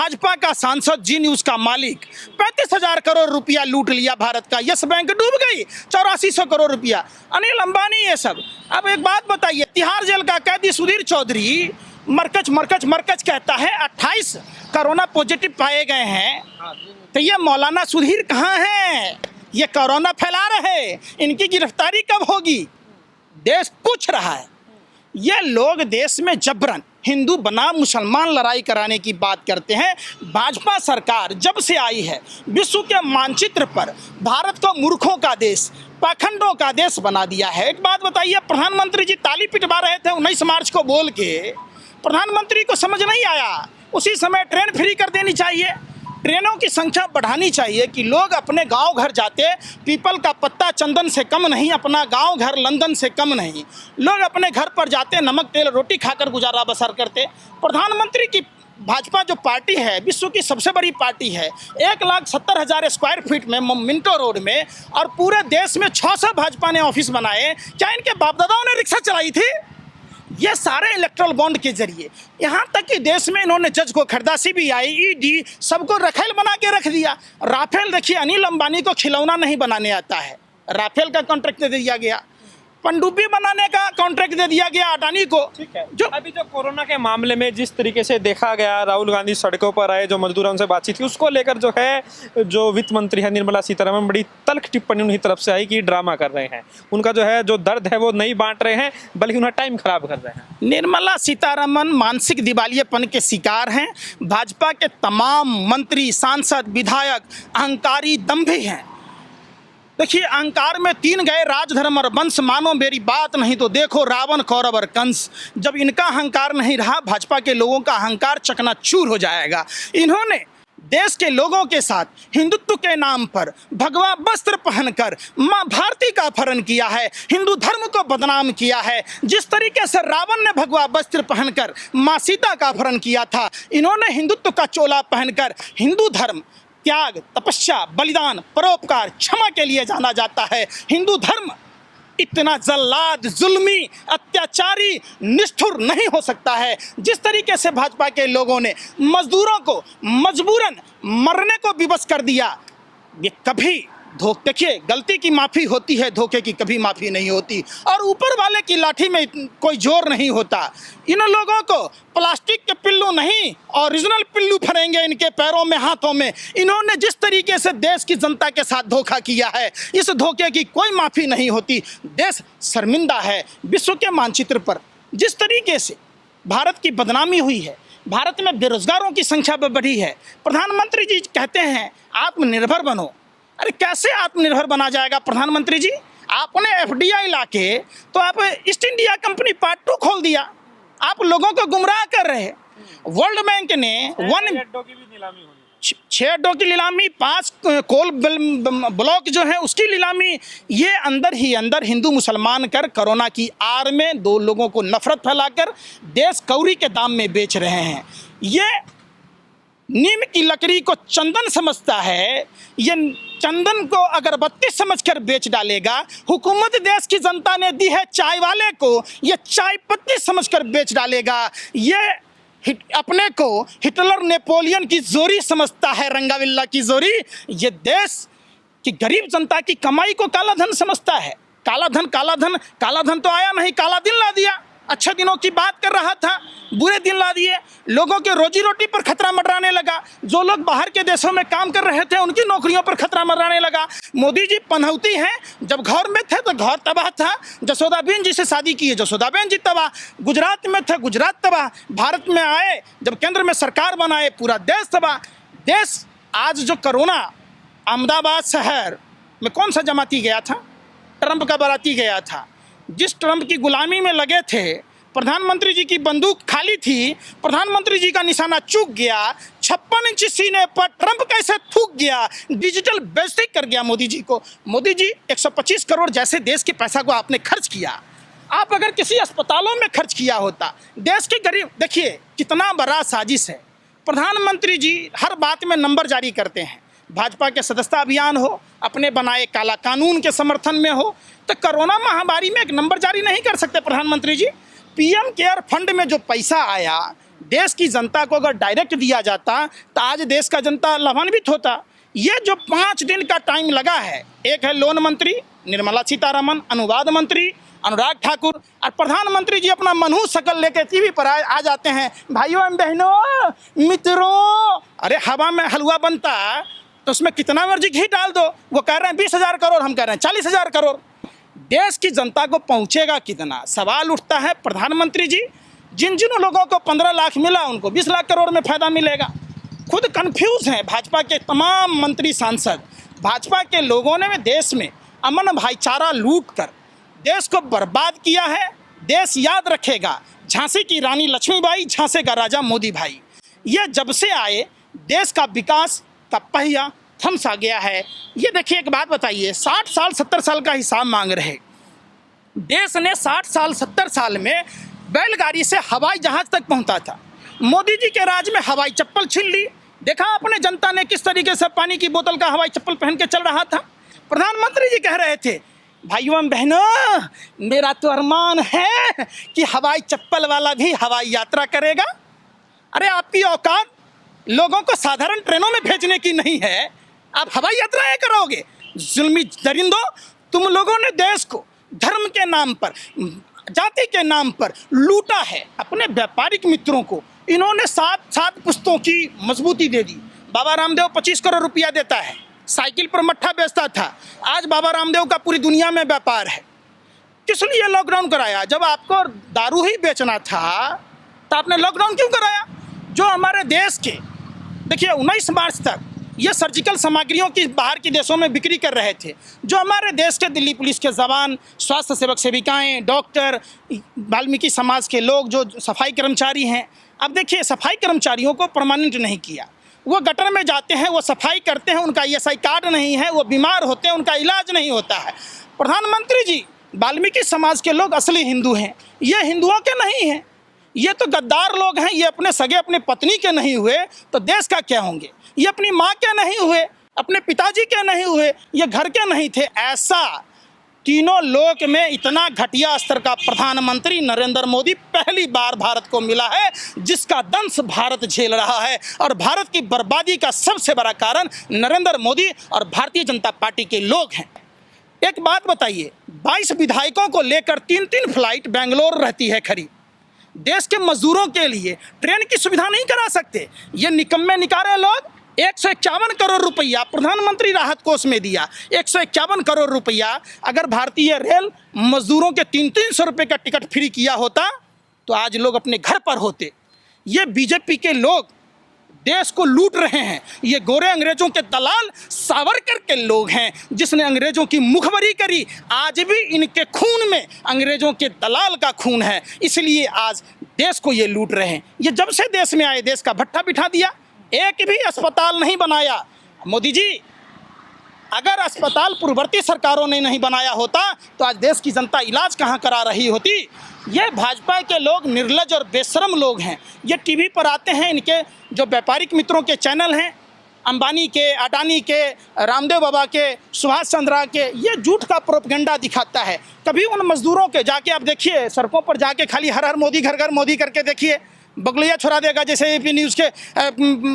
भाजपा का सांसद, जी न्यूज का मालिक, 35,000 करोड़ रुपया लूट लिया भारत का। यस बैंक डूब गई, 8400 करोड़ रुपया। अनिल अंबानी, ये सब। अब एक बात बताइए, तिहाड़ जेल का कैदी सुधीर चौधरी मरकज मरकज मरकज कहता है, 28 कोरोना पॉजिटिव पाए गए हैं। तो ये मौलाना सुधीर कहाँ हैं? ये कोरोना फैला रहे, इनकी गिरफ्तारी कब होगी? देश पूछ रहा है। ये लोग देश में जबरन हिंदू बनाम मुसलमान लड़ाई कराने की बात करते हैं। भाजपा सरकार जब से आई है, विश्व के मानचित्र पर भारत को मूर्खों का देश, पाखंडों का देश बना दिया है। एक बात बताइए, प्रधानमंत्री जी ताली पिटवा रहे थे 19 मार्च को बोल के, प्रधानमंत्री को समझ नहीं आया उसी समय ट्रेन फ्री कर देनी चाहिए, ट्रेनों की संख्या बढ़ानी चाहिए कि लोग अपने गांव घर जाते। पीपल का पत्ता चंदन से कम नहीं, अपना गांव घर लंदन से कम नहीं। लोग अपने घर पर जाते, नमक तेल रोटी खाकर गुजारा बसर करते। प्रधानमंत्री की भाजपा जो पार्टी है, विश्व की सबसे बड़ी पार्टी है, 1,70,000 स्क्वायर फीट में मिंटो रोड में, और पूरे देश में 600 भाजपा ने ऑफिस बनाए। क्या इनके बाप दादाओं ने रिक्शा चलाई थी? ये सारे इलेक्ट्रल बॉन्ड के जरिए, यहाँ तक कि देश में इन्होंने जज को खरीदा, CBI, ED सबको रखेल बना के रख दिया। राफेल देखिए, अनिल अंबानी को खिलौना नहीं बनाने आता है, राफेल का कॉन्ट्रैक्ट दे दिया गया। पनडुब्बी बनाने का कॉन्ट्रैक्ट दे दिया गया अडानी को। ठीक है, जो अभी जो कोरोना के मामले में जिस तरीके से देखा गया, राहुल गांधी सड़कों पर आए, जो मजदूरों से बातचीत की, उसको लेकर जो है जो वित्त मंत्री है निर्मला सीतारमण, बड़ी तल्ख टिप्पणी उनकी तरफ से आई कि ड्रामा कर रहे हैं। उनका जो है जो दर्द है वो नहीं बांट रहे हैं, बल्कि उन्हें टाइम खराब कर रहे हैं। निर्मला सीतारमण मानसिक दिवालियेपन के शिकार हैं। भाजपा के तमाम मंत्री, सांसद, विधायक अहंकारी, दंभी हैं। देखिए, अहंकार में 3 गए, राजधर्म और वंश, मानो मेरी बात नहीं तो देखो रावण, कौरव और कंस। जब इनका अहंकार नहीं रहा, भाजपा के लोगों का अहंकार चकनाचूर हो जाएगा। इन्होंने देश के लोगों के साथ हिंदुत्व के नाम पर भगवा वस्त्र पहनकर मां भारती का अपहरण किया है, हिंदू धर्म को बदनाम किया है। जिस तरीके से रावण ने भगवा वस्त्र पहनकर मां सीता का अपहरण किया था, इन्होंने हिंदुत्व का चोला पहनकर हिंदू धर्म, त्याग, तपस्या, बलिदान, परोपकार, क्षमा के लिए जाना जाता है। हिंदू धर्म इतना जल्लाद, जुल्मी, अत्याचारी, निष्ठुर नहीं हो सकता है। जिस तरीके से भाजपा के लोगों ने मजदूरों को मजबूरन मरने को विवश कर दिया, ये कभी देखिए, गलती की माफ़ी होती है, धोखे की कभी माफ़ी नहीं होती। और ऊपर वाले की लाठी में कोई जोर नहीं होता। इन लोगों को प्लास्टिक के पिल्लू नहीं, ओरिजिनल पिल्लू फरेंगे इनके पैरों में, हाथों में। इन्होंने जिस तरीके से देश की जनता के साथ धोखा किया है, इस धोखे की कोई माफ़ी नहीं होती। देश शर्मिंदा है विश्व के मानचित्र पर। जिस तरीके से भारत की बदनामी हुई है, भारत में बेरोजगारों की संख्या बढ़ी है। प्रधानमंत्री जी कहते हैं आत्मनिर्भर बनो। अरे कैसे आत्मनिर्भर बना जाएगा प्रधानमंत्री जी? आपने FDI लाके तो आप ईस्ट इंडिया कंपनी पार्ट 2 खोल दिया। आप लोगों को गुमराह कर रहे हैं। वर्ल्ड बैंक ने 6 अड्डों की नीलामी, 5 कोल ब्लॉक जो है उसकी नीलामी, ये अंदर ही अंदर हिंदू मुसलमान कर कोरोना की आड़ में 2 लोगों को नफरत फैलाकर देश कौड़ी के दाम में बेच रहे हैं। ये नीम की लकड़ी को चंदन समझता है, ये चंदन को अगरबत्ती समझकर बेच डालेगा। हुकूमत देश की जनता ने दी है चाय वाले को, ये चाय पत्ती समझकर बेच डालेगा। ये अपने को हिटलर, नेपोलियन की जोरी समझता है, रंगाविल्ला की जोरी। ये देश की गरीब जनता की कमाई को काला धन समझता है। काला धन, काला धन, काला धन तो आया नहीं, काला दिन ला दिया। अच्छे दिनों की बात कर रहा था, बुरे दिन ला दिए। लोगों के रोजी रोटी पर खतरा मंडराने लगा। जो लोग बाहर के देशों में काम कर रहे थे, उनकी नौकरियों पर खतरा मंडराने लगा। मोदी जी पनौती हैं, जब घर में थे तो घर तबाह था। जसोदाबेन जी से शादी की है, जसोदाबेन जी तबाह। गुजरात में थे, गुजरात तबाह। भारत में आए, जब केंद्र में सरकार बनाए, पूरा देश तबाह। देश आज जो कोरोना, अहमदाबाद शहर में कौन सा जमाती गया था? ट्रंप का बाराती गया था। जिस ट्रंप की गुलामी में लगे थे, प्रधानमंत्री जी की बंदूक खाली थी, प्रधानमंत्री जी का निशाना चूक गया। 56 इंच सीने पर ट्रंप कैसे थूक गया, डिजिटल बेइज्जती कर गया मोदी जी को। मोदी जी 125 करोड़ जैसे देश के पैसा को आपने खर्च किया। आप अगर किसी अस्पतालों में खर्च किया होता, देश के गरीब, देखिए कितना बड़ा साजिश है। प्रधानमंत्री जी हर बात में नंबर जारी करते हैं। भाजपा के सदस्यता अभियान हो, अपने बनाए काला कानून के समर्थन में हो, तो कोरोना महामारी में एक नंबर जारी नहीं कर सकते प्रधानमंत्री जी? PM केयर फंड में जो पैसा आया, देश की जनता को अगर डायरेक्ट दिया जाता तो आज देश का जनता लाभान्वित होता। ये जो 5 दिन का टाइम लगा है, एक है लोन मंत्री निर्मला सीतारमण, अनुवाद मंत्री अनुराग ठाकुर और प्रधानमंत्री जी अपना मनहूस शकल लेकर टीवी पर आ जाते हैं। भाइयों एवं बहनों मित्रों, अरे हवा में हलवा बनता तो उसमें कितना मर्जी घी डाल दो। वो कह रहे हैं 20,000 करोड़, हम कह रहे हैं 40,000 करोड़। देश की जनता को पहुंचेगा कितना? सवाल उठता है प्रधानमंत्री जी, जिन जिन लोगों को 15 लाख मिला उनको 20 लाख करोड़ में फायदा मिलेगा। खुद कंफ्यूज हैं भाजपा के तमाम मंत्री सांसद। भाजपा के लोगों ने देश में अमन भाईचारा लूट कर देश को बर्बाद किया है। देश याद रखेगा झांसी की रानी लक्ष्मीबाई, झांसी का राजा मोदी भाई। ये जब से आए देश का विकास का पहिया थम सा गया है। ये देखिए, एक बात बताइए, 60 साल 70 साल का हिसाब मांग रहे। देश ने 60 साल 70 साल में बैलगाड़ी से हवाई जहाज तक पहुंचा था। मोदी जी के राज में हवाई चप्पल छीन ली। देखा आपने जनता ने किस तरीके से पानी की बोतल का हवाई चप्पल पहन के चल रहा था। प्रधानमंत्री जी कह रहे थे, भाइयों बहनों मेरा तो अरमान है कि हवाई चप्पल वाला भी हवाई यात्रा करेगा। अरे आपकी औकात लोगों को साधारण ट्रेनों में भेजने की नहीं है, आप हवाई यात्राएं करोगे। जुल्मी दरिंदों, तुम लोगों ने देश को धर्म के नाम पर, जाति के नाम पर लूटा है। अपने व्यापारिक मित्रों को इन्होंने 7 पुश्तों की मजबूती दे दी। बाबा रामदेव 25 करोड़ रुपया देता है, साइकिल पर मट्ठा बेचता था, आज बाबा रामदेव का पूरी दुनिया में व्यापार है। किस लिए लॉकडाउन कराया? जब आपको दारू ही बेचना था तो आपने लॉकडाउन क्यों कराया? जो हमारे देश के देखिए 19 मार्च तक ये सर्जिकल सामग्रियों की बाहर के देशों में बिक्री कर रहे थे। जो हमारे देश के दिल्ली पुलिस के जवान, स्वास्थ्य सेवक सेविकाएं, डॉक्टर, वाल्मीकि समाज के लोग, जो सफाई कर्मचारी हैं, अब देखिए सफाई कर्मचारियों को परमानेंट नहीं किया। वो गटर में जाते हैं, वो सफाई करते हैं, उनका ESI कार्ड नहीं है, वो बीमार होते हैं, उनका इलाज नहीं होता है। प्रधानमंत्री जी, वाल्मीकि समाज के लोग असली हिंदू हैं, ये हिंदुओं के नहीं हैं। ये तो गद्दार लोग हैं। ये अपने सगे अपने पत्नी के नहीं हुए तो देश का क्या होंगे? ये अपनी माँ के नहीं हुए, अपने पिताजी के नहीं हुए, ये घर के नहीं थे। ऐसा तीनों लोक में इतना घटिया स्तर का प्रधानमंत्री नरेंद्र मोदी पहली बार भारत को मिला है, जिसका दंश भारत झेल रहा है। और भारत की बर्बादी का सबसे बड़ा कारण नरेंद्र मोदी और भारतीय जनता पार्टी के लोग हैं। एक बात बताइए, 22 विधायकों को लेकर 3-3 फ्लाइट बेंगलोर रहती है खड़ी। देश के मजदूरों के लिए ट्रेन की सुविधा नहीं करा सकते। ये निकम्मे निकारे लोग 151 करोड़ रुपया प्रधानमंत्री राहत कोष में दिया। 151 करोड़ रुपया अगर भारतीय रेल मजदूरों के 300 रुपये का टिकट फ्री किया होता तो आज लोग अपने घर पर होते। ये बीजेपी के लोग देश को लूट रहे हैं। ये गोरे अंग्रेजों के दलाल सावरकर के लोग हैं, जिसने अंग्रेजों की मुखबरी करी। आज भी इनके खून में अंग्रेजों के दलाल का खून है, इसलिए आज देश को ये लूट रहे हैं। ये जब से देश में आए देश का भट्ठा बिठा दिया, एक भी अस्पताल नहीं बनाया। मोदी जी, अगर अस्पताल पूर्ववर्ती सरकारों ने नहीं बनाया होता तो आज देश की जनता इलाज कहाँ करा रही होती। ये भाजपा के लोग निर्लज और बेशरम लोग हैं। ये टीवी पर आते हैं, इनके जो व्यापारिक मित्रों के चैनल हैं, अंबानी के, अडानी के, रामदेव बाबा के, सुभाष चंद्रा के, ये झूठ का प्रोपगेंडा दिखाता है। कभी उन मजदूरों के जाके आप देखिए, सड़कों पर जाके खाली हर हर मोदी, घर घर मोदी करके देखिए, बगलिया छोड़ा देगा। जैसे AP न्यूज़ के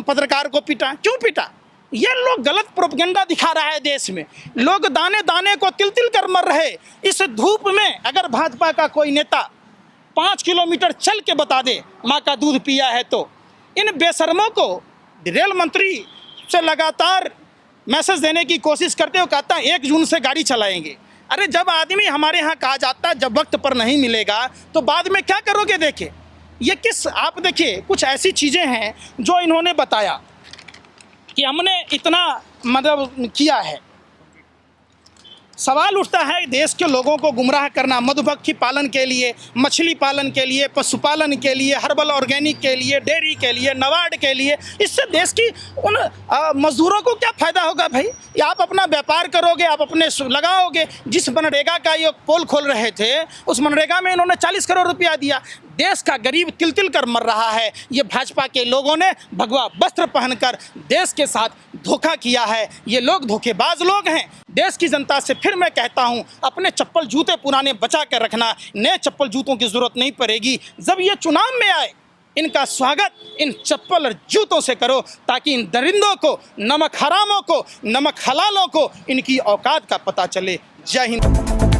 पत्रकार को पीटा, क्यों पीटा? ये लोग गलत प्रोपगेंडा दिखा रहा है देश में। लोग दाने दाने को तिल तिल कर मर रहे। इस धूप में अगर भाजपा का कोई नेता 5 किलोमीटर चल के बता दे माँ का दूध पिया है, तो इन बेशर्मों को रेल मंत्री से लगातार मैसेज देने की कोशिश करते हो, कहता है 1 जून से गाड़ी चलाएंगे। अरे जब आदमी हमारे यहाँ कहा जाता है जब वक्त पर नहीं मिलेगा तो बाद में क्या करोगे? देखे ये किस, आप देखिए कुछ ऐसी चीज़ें हैं जो इन्होंने बताया कि हमने इतना मतलब किया है। सवाल उठता है देश के लोगों को गुमराह करना, मधुमक्खी पालन के लिए, मछली पालन के लिए, पशुपालन के लिए, हर्बल ऑर्गेनिक के लिए, डेयरी के लिए, नबार्ड के लिए। इससे देश की उन मजदूरों को क्या फ़ायदा होगा भाई? या आप अपना व्यापार करोगे, आप अपने लगाओगे। जिस मनरेगा का ये पोल खोल रहे थे, उस मनरेगा में इन्होंने 40 करोड़ रुपया दिया। देश का गरीब तिल तिल कर मर रहा है। ये भाजपा के लोगों ने भगवा वस्त्र पहनकर देश के साथ धोखा किया है। ये लोग धोखेबाज लोग हैं। देश की जनता से फिर मैं कहता हूं, अपने चप्पल जूते पुराने बचा कर रखना, नए चप्पल जूतों की ज़रूरत नहीं पड़ेगी। जब ये चुनाव में आए इनका स्वागत इन चप्पल और जूतों से करो, ताकि इन दरिंदों को, नमक हरामों को, नमक हलालों को इनकी औकात का पता चले। जय हिंद।